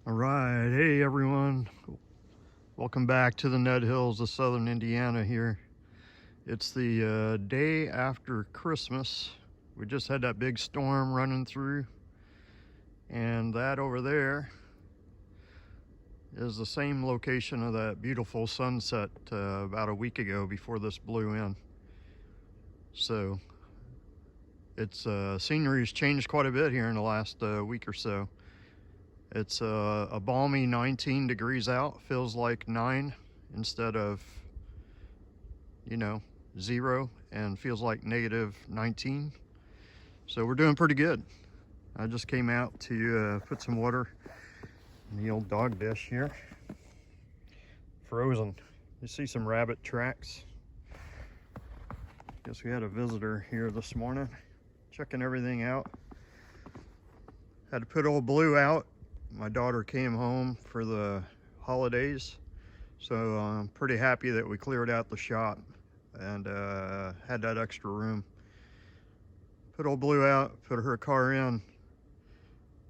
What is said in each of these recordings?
All right, hey everyone, welcome back to the Ned Hills of Southern Indiana here. It's the day after Christmas. We just had that big storm running through, and that over there is the same location of that beautiful sunset about a week ago before this blew in. So it's scenery's changed quite a bit here in the last week or so. It's a balmy 19 degrees out, feels like 9 instead of, 0, and feels like -19. So we're doing pretty good. I just came out to put some water in the old dog dish here. Frozen. You see some rabbit tracks. Guess we had a visitor here this morning, checking everything out. Had to put old Blue out. My daughter came home for the holidays, so I'm pretty happy that we cleared out the shop and had that extra room. Put old Blue out, put her car in.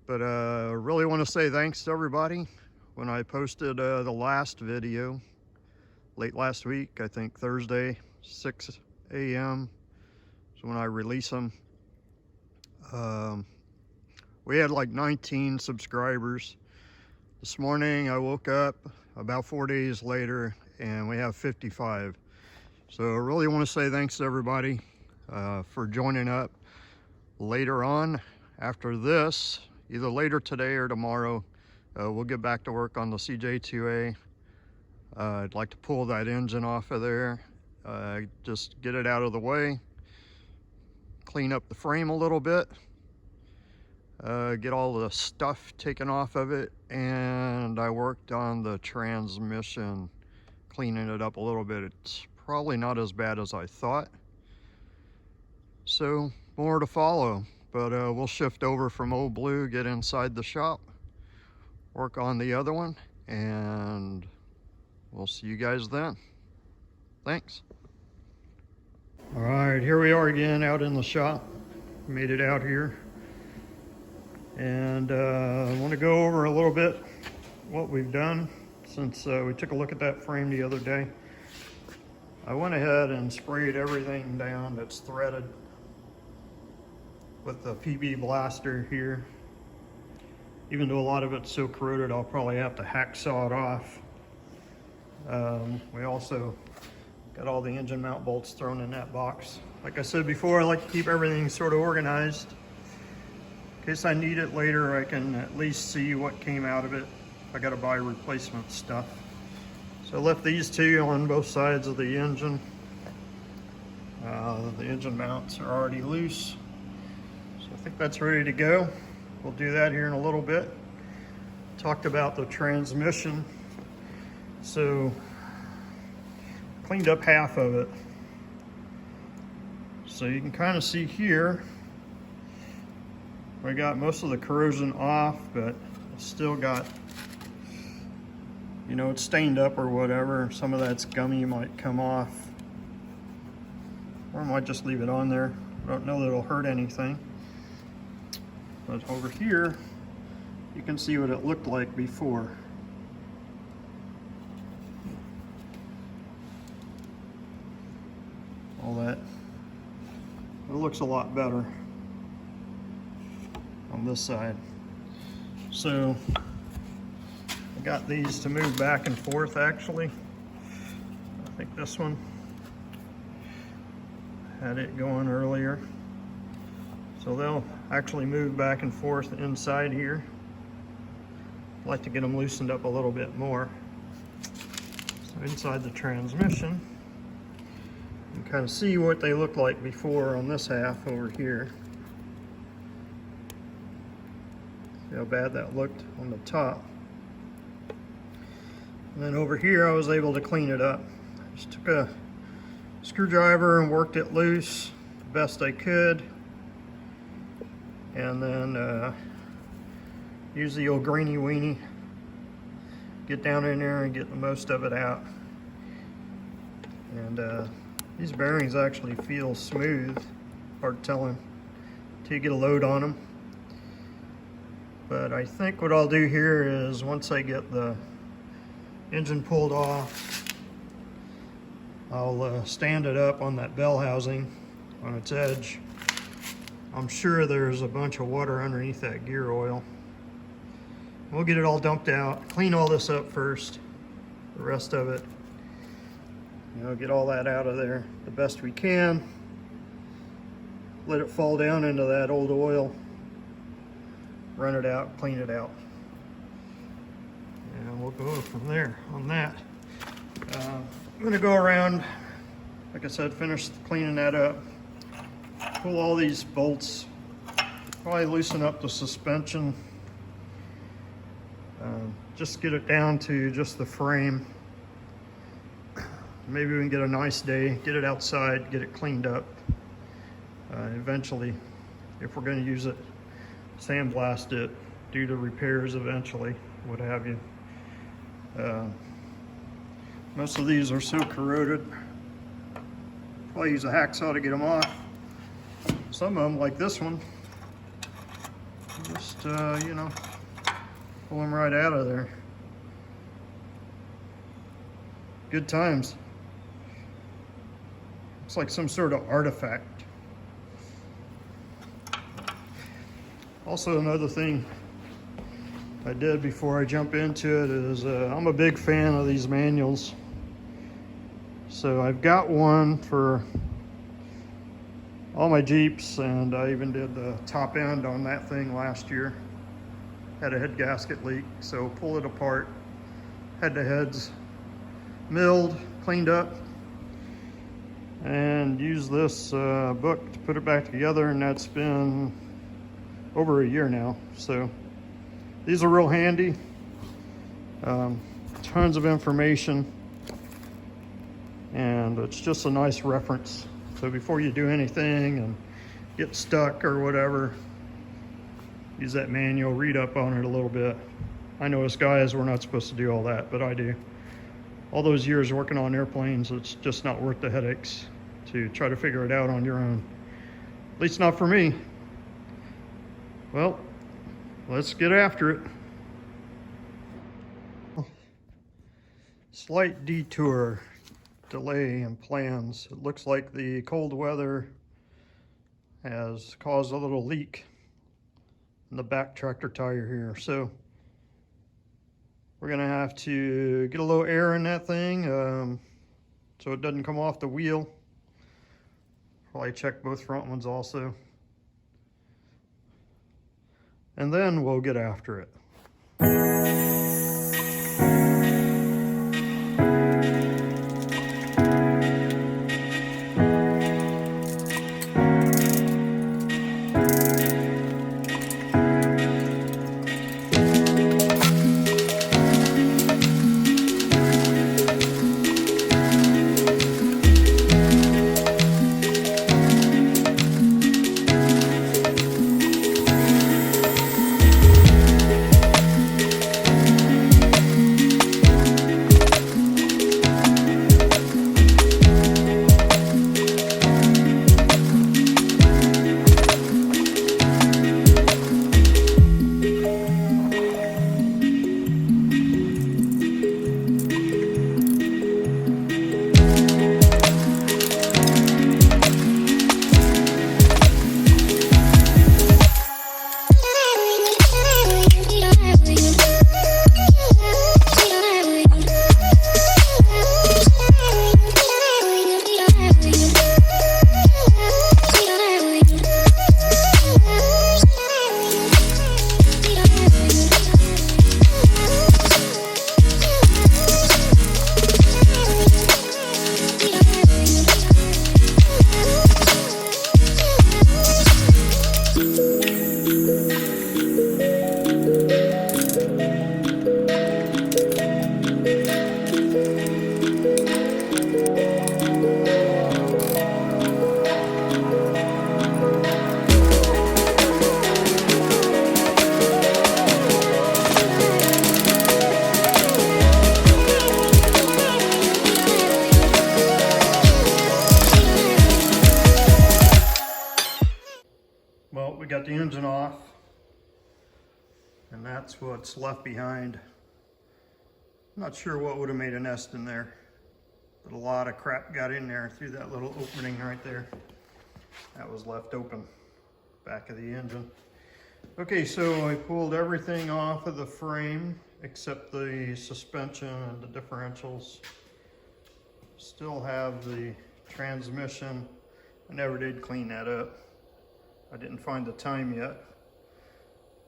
But really want to say thanks to everybody. When I posted the last video late last week, I think Thursday, 6 a.m. so when I release them, we had like 19 subscribers. This morning I woke up about 4 days later and we have 55. So I really want to say thanks to everybody for joining up. Later on, after this, either later today or tomorrow, we'll get back to work on the CJ2A. I'd like to pull that engine off of there, just get it out of the way, clean up the frame a little bit, get all the stuff taken off of it, and I worked on the transmission, cleaning it up a little bit. It's probably not as bad as I thought, so more to follow. But we'll shift over from old Blue, get inside the shop, work on the other one, and we'll see you guys then. Thanks. All right, here we are again out in the shop. Made it out here. And I want to go over a little bit what we've done since we took a look at that frame the other day. I went ahead and sprayed everything down that's threaded with the PB blaster here. Even though a lot of it's so corroded, I'll probably have to hacksaw it off. We also got all the engine mount bolts thrown in that box. Like I said before, I like to keep everything sort of organized. In case I need it later, I can at least see what came out of it. I gotta buy replacement stuff. So I left these two on both sides of the engine. The engine mounts are already loose. So I think that's ready to go. We'll do that here in a little bit. Talked about the transmission. So cleaned up half of it. So you can kind of see here, we got most of the corrosion off, but it's still got, it's stained up or whatever. Some of that's gummy might come off. Or I might just leave it on there. I don't know that it'll hurt anything. But over here, you can see what it looked like before. All that. It looks a lot better on this side. So I got these to move back and forth actually. I think this one had it going earlier. So they'll actually move back and forth inside here. I'd like to get them loosened up a little bit more. So inside the transmission, you can kind of see what they look like before on this half over here. See how bad that looked on the top. And then over here I was able to clean it up. I just took a screwdriver and worked it loose the best I could. And then use the old greeny weenie. Get down in there and get the most of it out. And these bearings actually feel smooth. Hard telling until you get a load on them. But I think what I'll do here is once I get the engine pulled off, I'll stand it up on that bell housing on its edge. I'm sure there's a bunch of water underneath that gear oil. We'll get it all dumped out, clean all this up first, the rest of it. You know, get all that out of there the best we can. Let it fall down into that old oil. Run it out, clean it out. And we'll go from there on that. I'm gonna go around, like I said, finish cleaning that up. Pull all these bolts, probably loosen up the suspension. Just get it down to just the frame. Maybe we can get a nice day, get it outside, get it cleaned up. Eventually, if we're going to use it, sandblast it, do the repairs eventually, what have you. Most of these are so corroded. Probably use a hacksaw to get them off. Some of them, like this one, just, you know, pull them right out of there. Good times. Looks like some sort of artifact. Also, another thing I did before I jump into it is I'm a big fan of these manuals. So I've got one for all my Jeeps, and I even did the top end on that thing last year. Had a head gasket leak, so pull it apart, head to heads, milled, cleaned up, and use this book to put it back together, and that's been over a year now. So these are real handy. Tons of information, and it's just a nice reference. So before you do anything and get stuck or whatever, use that manual, read up on it a little bit. I know as guys, we're not supposed to do all that, but I do. All those years working on airplanes, it's just not worth the headaches to try to figure it out on your own. At least not for me. Well, let's get after it. Slight detour, delay in plans. It looks like the cold weather has caused a little leak in the back tractor tire here. So we're gonna have to get a little air in that thing so it doesn't come off the wheel. Probably check both front ones also. And then we'll get after it. that's what's left behind. Not sure what would have made a nest in there, but a lot of crap got in there through that little opening right there. That was left open, back of the engine. Okay, so I pulled everything off of the frame except the suspension and the differentials. Still have the transmission. I never did clean that up. I didn't find the time yet.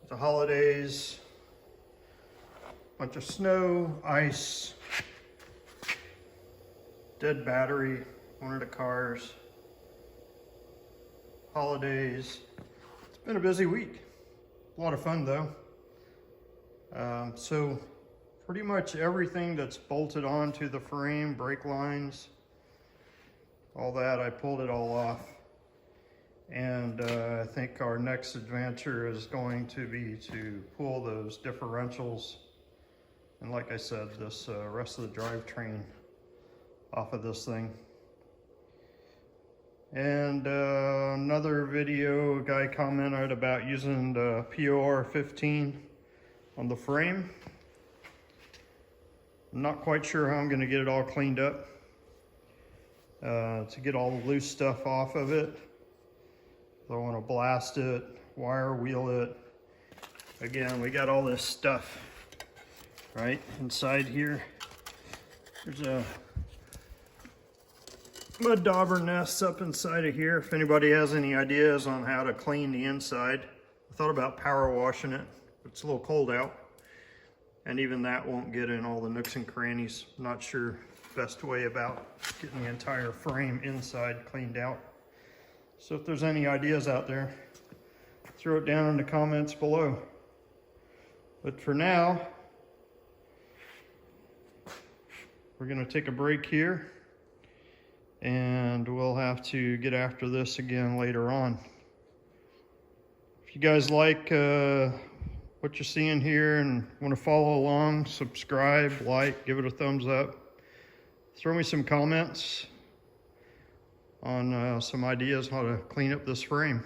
The holidays, bunch of snow, ice, dead battery, one of the cars, holidays. It's been a busy week. A lot of fun though. So pretty much everything that's bolted onto the frame, brake lines, all that, I pulled it all off. And I think our next adventure is going to be to pull those differentials and, like I said, this rest of the drivetrain off of this thing. And another video, a guy commented about using the POR 15 on the frame. I'm not quite sure how I'm going to get it all cleaned up to get all the loose stuff off of it. I want to blast it, wire wheel it. Again, we got all this stuff right inside here. There's a mud dauber nest up inside of here. If anybody has any ideas on how to clean the inside, I thought about power washing it. It's a little cold out, and even that won't get in all the nooks and crannies. I'm not sure best way about getting the entire frame inside cleaned out. So if there's any ideas out there, throw it down in the comments below. But for now, we're going to take a break here, and we'll have to get after this again later on. If you guys like what you're seeing here and want to follow along, subscribe, like, give it a thumbs up. Throw me some comments on some ideas how to clean up this frame.